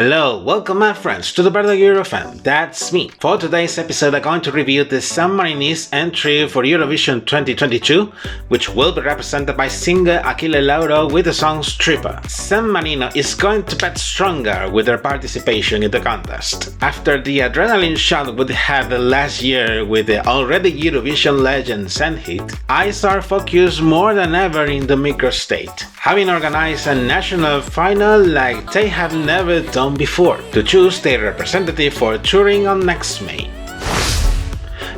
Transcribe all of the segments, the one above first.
Hello, welcome my friends to the beardedeurofan Eurofan, that's me. For today's episode I'm going to review the San Marino's entry for Eurovision 2022, which will be represented by singer Achille Lauro with the song Stripper. San Marino is going to bet stronger with their participation in the contest. After the adrenaline shot we had last year with the already Eurovision legends and hit, eyes are focused more than ever in the micro state, having organized a national final like they have never done before, to choose their representative for touring on next May.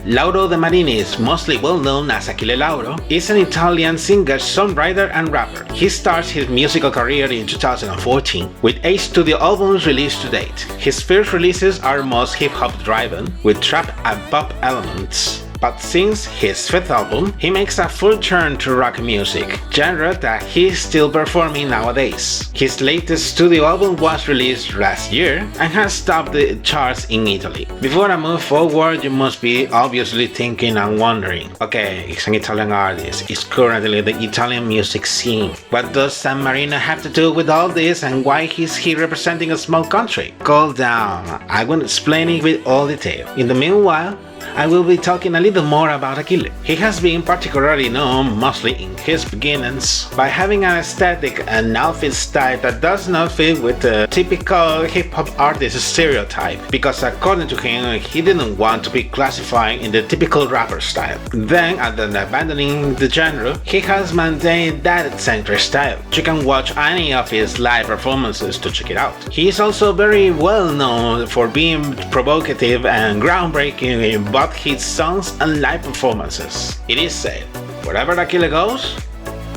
Lauro de Marinis, mostly well known as Achille Lauro, is an Italian singer, songwriter and rapper. He starts his musical career in 2014 with 8 studio albums released to date. His first releases are most hip-hop driven, with trap and pop elements. But since his 5th album, he makes a full turn to rock music, genre that he is still performing nowadays. His latest studio album was released last year and has topped the charts in Italy. Before I move forward, you must be obviously thinking and wondering, okay, he's an Italian artist, he's currently the Italian music scene. What does San Marino have to do with all this and why is he representing a small country? Calm down, I will explain it with all detail. In the meanwhile, I will be talking a little more about Achille. He has been particularly known, mostly in his beginnings, by having an aesthetic and outfit style that does not fit with the typical hip-hop artist stereotype, because according to him, he didn't want to be classified in the typical rapper style. Then, after abandoning the genre, he has maintained that eccentric style. You can watch any of his live performances to check it out. He is also very well known for being provocative and groundbreaking in both his songs and live performances. It is said, wherever Achille goes,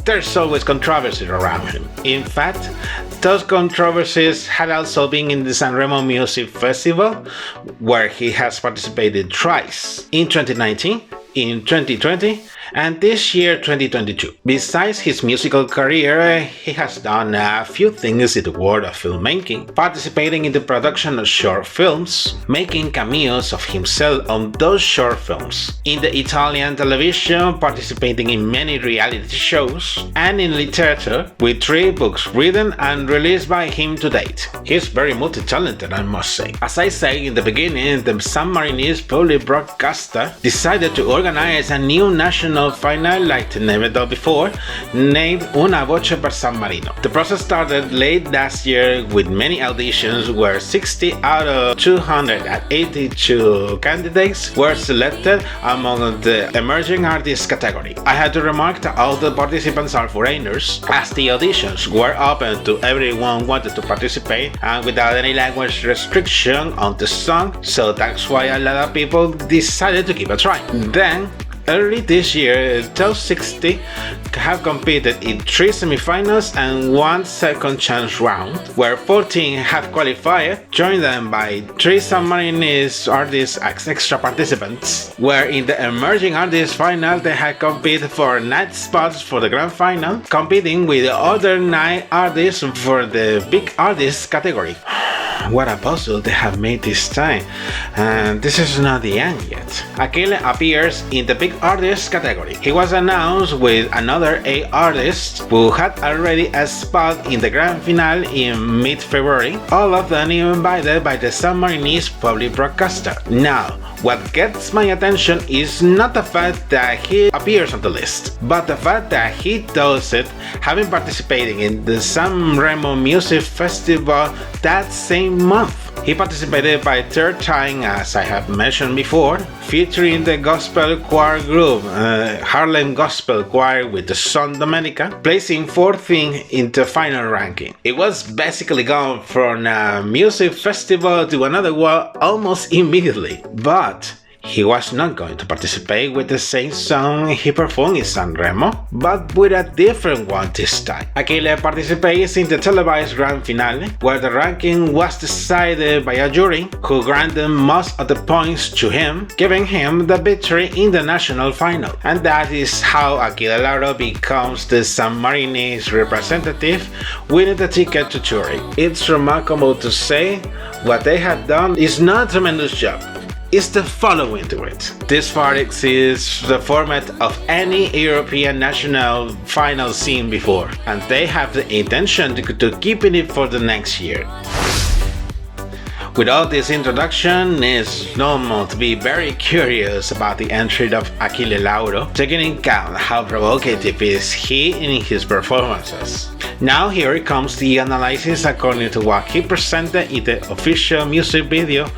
there's always controversy around him. In fact, those controversies had also been in the San Remo Music Festival, where he has participated twice, in 2019, in 2020, and this year 2022. Besides his musical career, he has done a few things in the world of filmmaking, participating in the production of short films, making cameos of himself on those short films, in the Italian television, participating in many reality shows, and in literature, with 3 books written and released by him to date. He's very multi-talented, I must say. As I said in the beginning, the San Marino's public broadcaster decided to organize a new national final like never done before, named Una Voce per San Marino. The process started late last year with many auditions where 60 out of 282 candidates were selected among the emerging artists category. I had to remark that all the participants are foreigners, as the auditions were open to everyone wanted to participate and without any language restriction on the song, so that's why a lot of people decided to give a try. Then, early this year, those 60 have competed in 3 semifinals and 1 second chance round, where 14 have qualified, joined them by 3 San Marino's artists as extra participants, where in the emerging artists final they had competed for 9 spots for the grand final, competing with the other 9 artists for the big artists category. What a puzzle they have made this time, and this is not the end yet. Achille appears in the big artists category. He was announced with another 8 artists who had already a spot in the grand finale in mid-February, all of them invited by the San Marino's public broadcaster. Now, what gets my attention is not the fact that he appears on the list, but the fact that he does it having participated in the San Remo Music Festival that same month. He participated by 3rd time, as I have mentioned before, featuring the gospel choir group Harlem Gospel Choir with the song Domenica, placing 4th in the final ranking. It was basically gone from a music festival to another one almost immediately, but he was not going to participate with the same song he performed in San Remo, but with a different one this time. Achille participates in the televised grand finale, where the ranking was decided by a jury who granted most of the points to him, giving him the victory in the national final. And that is how Achille Lauro becomes the San Marino's representative, winning the ticket to touring. It's remarkable to say what they have done is not a tremendous job. Is the following to it. This far exceeds the format of any European national final seen before, and they have the intention to keep it for the next year. With all this introduction, it's normal to be very curious about the entry of Achille Lauro, taking into account how provocative is he in his performances. Now here comes the analysis according to what he presented in the official music video.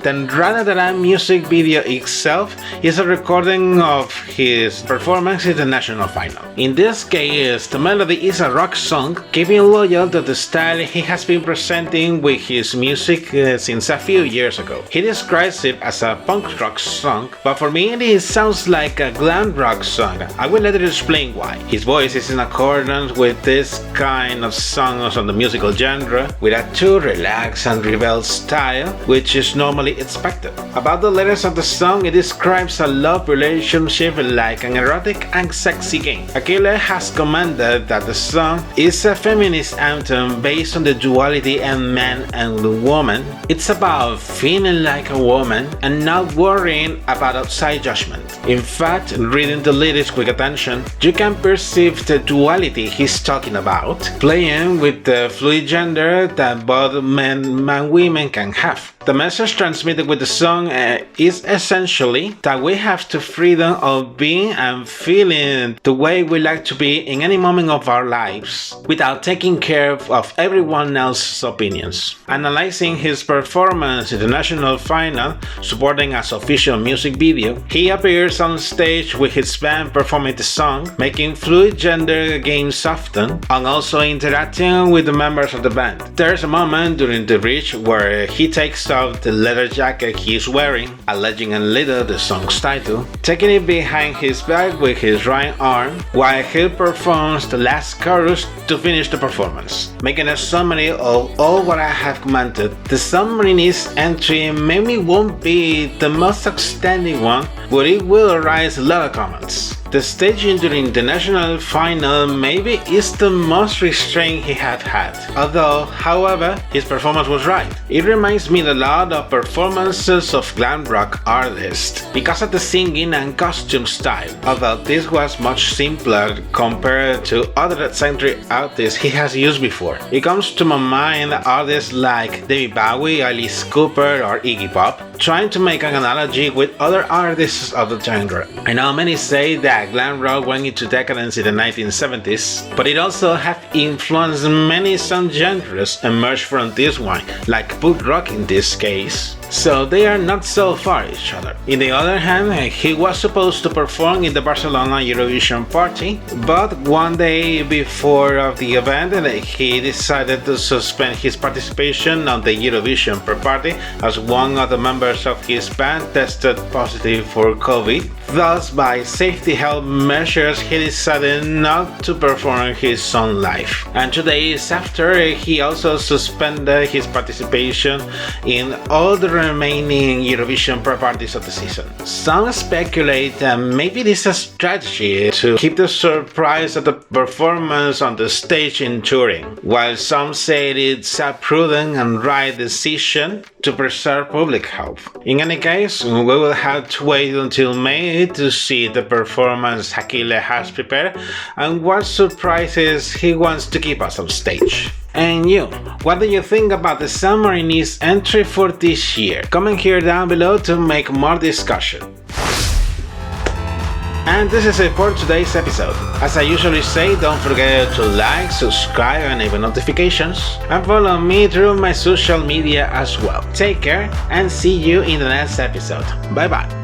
Then rather than a music video itself is a recording of his performance in the national final. In this case, the melody is a rock song, keeping loyal to the style he has been presenting with his music since a few years ago. He describes it as a punk rock song, but for me it sounds like a glam rock song. I will later explain why. His voice is in accordance with this kind of songs on the musical genre, with a too relaxed and rebel style, which is normally expected. About the lyrics of the song, it describes a love relationship like an erotic and sexy game. Achille has commented that the song is a feminist anthem based on the duality in man and woman. It's about feeling like a woman and not worrying about outside judgment. In fact, reading the lyrics with attention, you can perceive the duality he's talking about, playing with the fluid gender that both men and women can have. The message transmitted with the song is essentially that we have the freedom of being and feeling the way we like to be in any moment of our lives, without taking care of everyone else's opinions. Analyzing his performance in the national final, supporting as official music video, he appears on stage with his band performing the song, making fluid gender games often, and also interacting with the members of the band. There's a moment during the bridge where he takes off the leather jacket he is wearing, alleging a little the song's title, taking it behind his back with his right arm, while he performs the last chorus to finish the performance. Making a summary of all what I have commented, the San Marino's entry maybe won't be the most outstanding one, but it will arise a lot of comments. The staging during the national final maybe is the most restrained he had had. Although, however, his performance was right. It reminds me a lot of performances of glam rock artists because of the singing and costume style, although this was much simpler compared to other eccentric artists he has used before. It comes to my mind artists like David Bowie, Alice Cooper or Iggy Pop, trying to make an analogy with other artists of the genre. I know many say that glam rock went into decadence in the 1970s, but it also have influenced many subgenres emerged from this one, like punk rock in this case. So they are not so far each other. On the other hand, he was supposed to perform in the Barcelona Eurovision party, but one day before of the event he decided to suspend his participation on the Eurovision pre-party as one of the members of his band tested positive for COVID. Thus, by safety health measures, he decided not to perform his song live. And 2 days after, he also suspended his participation in all the remaining Eurovision pre-parties of the season. Some speculate that maybe this is a strategy to keep the surprise of the performance on the stage in Turin, while some say it's a prudent and right decision to preserve public health. In any case, we will have to wait until May to see the performance Achille has prepared and what surprises he wants to keep us on stage. And you, what do you think about the San Marino's entry for this year? Comment here down below to make more discussion. And this is it for today's episode. As I usually say, don't forget to like, subscribe, and enable notifications, and follow me through my social media as well. Take care and see you in the next episode. Bye bye.